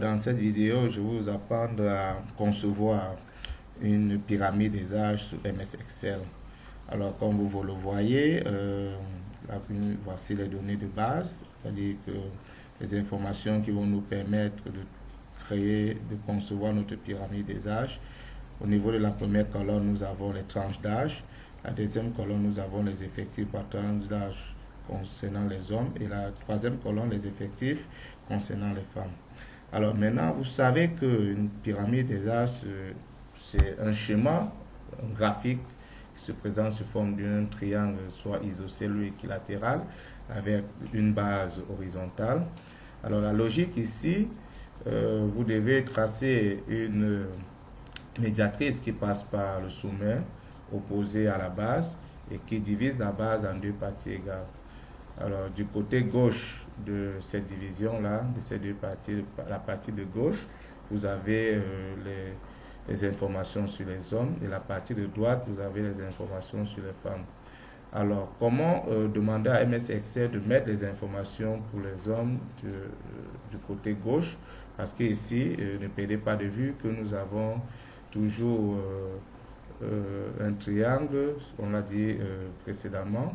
Dans cette vidéo, je vais vous apprendre à concevoir une pyramide des âges sur MS Excel. Alors, comme vous le voyez, voici les données de base, c'est-à-dire que les informations qui vont nous permettre de créer, de concevoir notre pyramide des âges. Au niveau de la première colonne, nous avons les tranches d'âge. La deuxième colonne, nous avons les effectifs par tranche d'âge concernant les hommes. Et la troisième colonne, les effectifs concernant les femmes. Alors maintenant, vous savez qu'une pyramide des âges, c'est un schéma, un graphique qui se présente sous forme d'un triangle, soit isocèle ou équilatéral, avec une base horizontale. Alors la logique ici, vous devez tracer une médiatrice qui passe par le sommet opposé à la base et qui divise la base en deux parties égales. Alors, du côté gauche de cette division-là, de ces deux parties, la partie de gauche, vous avez les informations sur les hommes et la partie de droite, vous avez les informations sur les femmes. Alors, comment demander à MS Excel de mettre les informations pour les hommes du côté gauche? Parce que ici, ne perdez pas de vue que nous avons toujours un triangle, on l'a dit précédemment,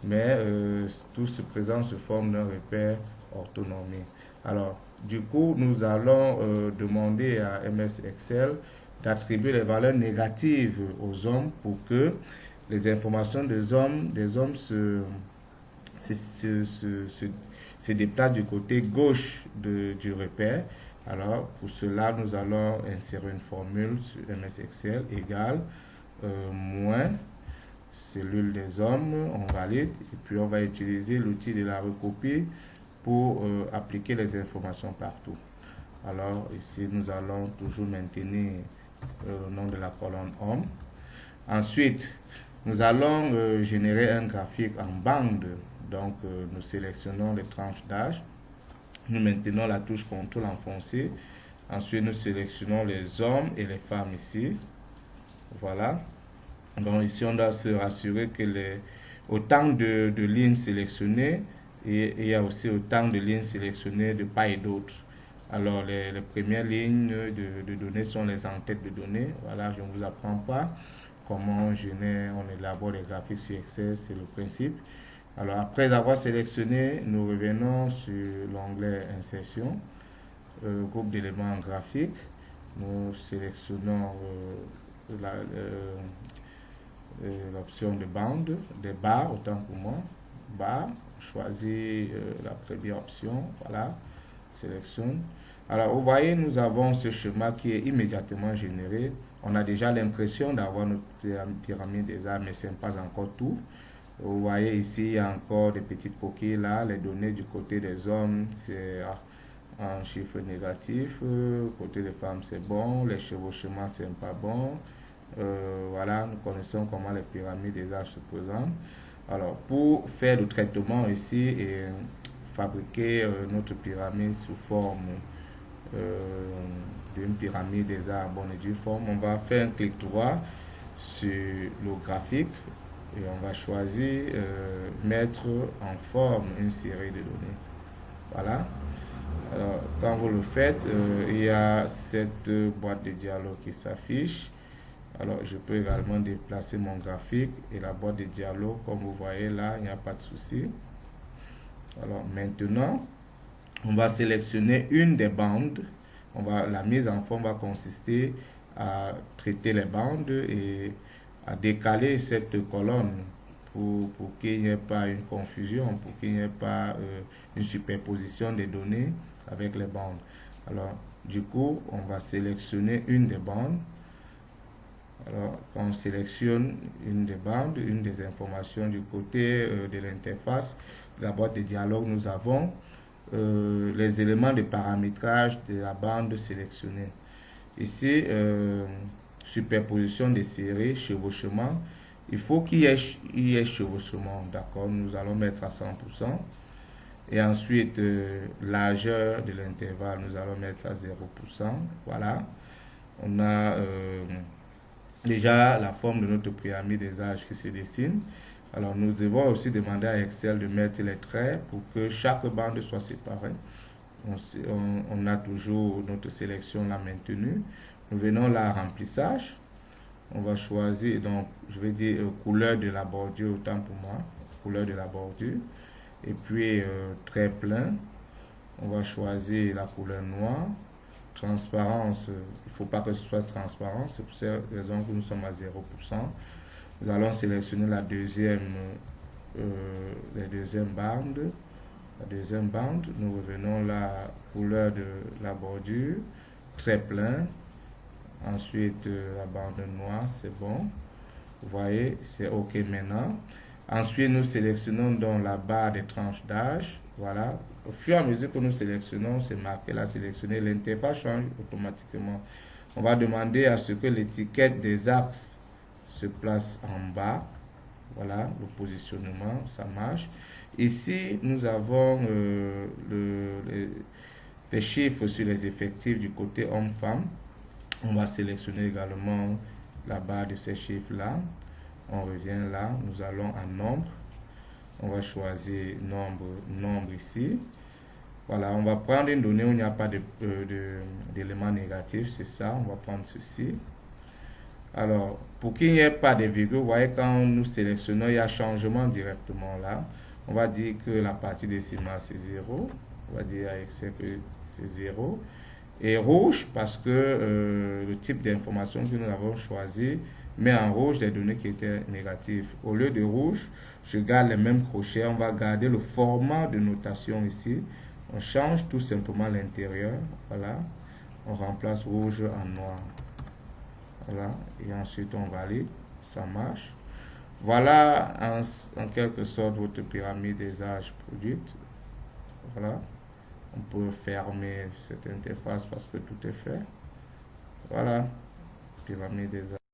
mais tout se présente sous forme d'un repère orthonormé. Alors, du coup, nous allons demander à MS Excel d'attribuer les valeurs négatives aux hommes pour que les informations des hommes se déplacent du côté gauche du repère. Alors, pour cela, nous allons insérer une formule sur MS Excel égale moins cellule des hommes, on valide, et puis on va utiliser l'outil de la recopie pour appliquer les informations partout. Alors ici, nous allons toujours maintenir le nom de la colonne homme. Ensuite, nous allons générer un graphique en bande. Donc, nous sélectionnons les tranches d'âge. Nous maintenons la touche CTRL enfoncée. Ensuite, nous sélectionnons les hommes et les femmes ici. Voilà. Donc ici, on doit se rassurer que autant de lignes sélectionnées, et il y a aussi autant de lignes sélectionnées de part et d'autre. Alors, les premières lignes de données sont les en-têtes de données. Voilà, je ne vous apprends pas comment on élabore les graphiques sur Excel, c'est le principe. Alors, après avoir sélectionné, nous revenons sur l'onglet Insertion, groupe d'éléments graphiques. Nous sélectionnons l'option de bande, des barres, autant pour moi, barre, choisis la première option, voilà, sélectionne. Alors, vous voyez, nous avons ce schéma qui est immédiatement généré. On a déjà l'impression d'avoir notre pyramide des âges, mais ce n'est pas encore tout. Vous voyez ici, il y a encore des petites coquilles là. Les données du côté des hommes, c'est en chiffre négatif. Côté des femmes, c'est bon. Les chevauchements, c'est pas bon. Voilà, nous connaissons comment les pyramides des âges se présentent. Alors, pour faire le traitement ici et fabriquer notre pyramide sous forme d'une pyramide des âges bonne et due forme, on va faire un clic droit sur le graphique et on va choisir mettre en forme une série de données. Voilà. Alors, quand vous le faites, il y a cette boîte de dialogue qui s'affiche. Alors, je peux également déplacer mon graphique et la boîte de dialogue, comme vous voyez là, il n'y a pas de souci. Alors, maintenant, on va sélectionner une des bandes. La mise en forme va consister à traiter les bandes et à décaler cette colonne pour qu'il n'y ait pas une confusion, pour qu'il n'y ait pas une superposition des données avec les bandes. Alors, du coup, on va sélectionner une des bandes. Alors, on sélectionne une des bandes, une des informations du côté de l'interface, de la boîte de dialogue, nous avons les éléments de paramétrage de la bande sélectionnée. Ici, superposition des séries, chevauchement. Il faut qu'il y ait chevauchement, d'accord, nous allons mettre à 100%. Et ensuite, largeur de l'intervalle, nous allons mettre à 0%. Voilà. On a déjà la forme de notre pyramide des âges qui se dessine. Alors, nous devons aussi demander à Excel de mettre les traits pour que chaque bande soit séparée. on a toujours notre sélection là maintenue. Nous venons là à remplissage. On va choisir, donc je vais dire couleur de la bordure, autant pour moi, couleur de la bordure. Et puis trait plein, on va choisir la couleur noire. Transparence, il ne faut pas que ce soit transparent, c'est pour cette raison que nous sommes à 0%. Nous allons sélectionner la deuxième bande. La deuxième bande, nous revenons la couleur de la bordure, très plein. Ensuite, la bande noire, c'est bon. Vous voyez, c'est OK maintenant. Ensuite, nous sélectionnons dans la barre des tranches d'âge. Voilà. Au fur et à mesure que nous sélectionnons, c'est marqué là, sélectionner. L'interface change automatiquement. On va demander à ce que l'étiquette des axes se place en bas. Voilà, le positionnement, ça marche. Ici, nous avons les chiffres sur les effectifs du côté homme-femme. On va sélectionner également la barre de ces chiffres-là. On revient là, nous allons en nombre. On va choisir nombre ici. Voilà, on va prendre une donnée où il n'y a pas d'éléments négatifs, c'est ça, on va prendre ceci. Alors, pour qu'il n'y ait pas de virgule, vous voyez, quand nous sélectionnons, il y a changement directement là. On va dire que la partie décimale, c'est 0. On va dire avec ça que c'est 0. Et rouge, parce que le type d'information que nous avons choisi met en rouge des données qui étaient négatives. Au lieu de rouge, je garde les mêmes crochets. On va garder le format de notation ici. On change tout simplement l'intérieur. Voilà. On remplace rouge en noir. Voilà, et ensuite on valide, ça marche. Voilà en quelque sorte votre pyramide des âges produite. Voilà, on peut fermer cette interface parce que tout est fait. Voilà, pyramide des âges.